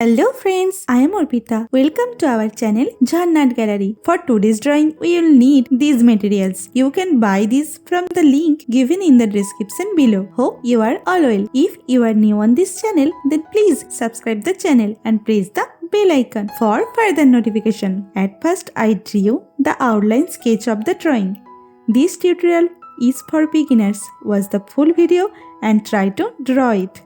Hello friends, I am Arpita. Welcome to our channel Jharna Gallery. For today's drawing, we will need these materials. You can buy these from the link given in the description below. Hope you are all well. If you are new on this channel, then please subscribe the channel and press the bell icon for further notification. At first, I drew the outline sketch of the drawing. This tutorial is for beginners. Watch the full video and try to draw it.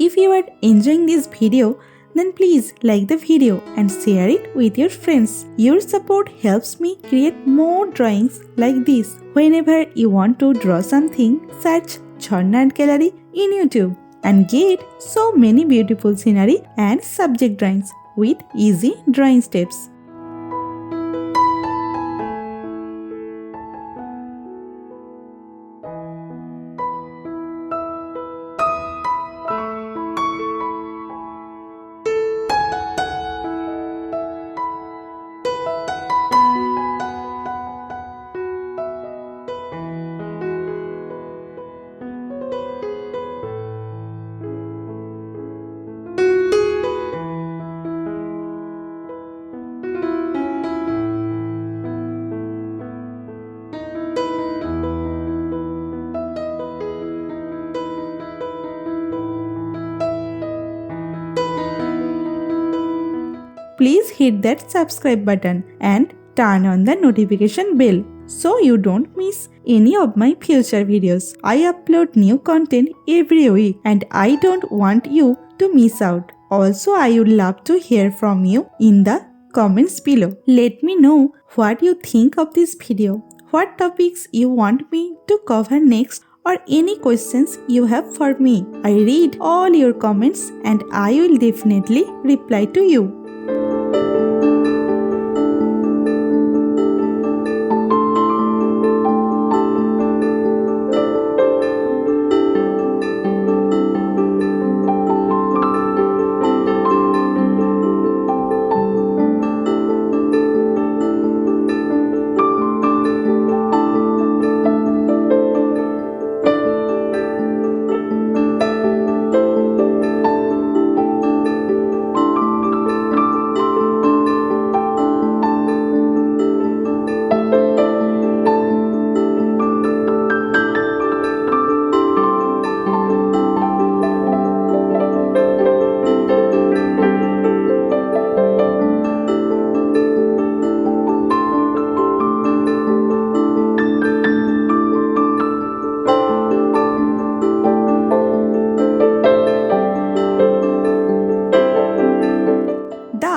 If you are enjoying this video, then please like the video and share it with your friends. Your support helps me create more drawings like this. Whenever you want to draw something, search Jharna Gallery in YouTube and get so many beautiful scenery and subject drawings with easy drawing steps. Please hit that subscribe button and turn on the notification bell so you don't miss any of my future videos. I upload new content every week and I don't want you to miss out. Also, I would love to hear from you in the comments below. Let me know what you think of this video, what topics you want me to cover next, or any questions you have for me. I read all your comments and I will definitely reply to you.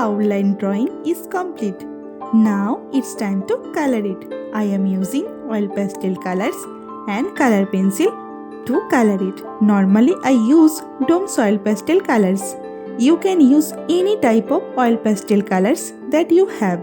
Outline drawing is complete. Now it's time to color it. I am using oil pastel colors and color pencil to color it. Normally I use Dome's oil pastel colors. You can use any type of oil pastel colors that you have.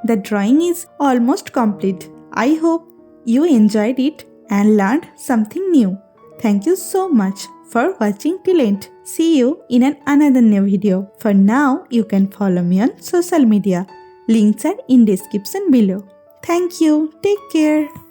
The drawing is almost complete. I hope you enjoyed it and learned something new. Thank you so much for watching till end. See you in another new video. For now, you can follow me on social media. Links are in description below. Thank you. Take care.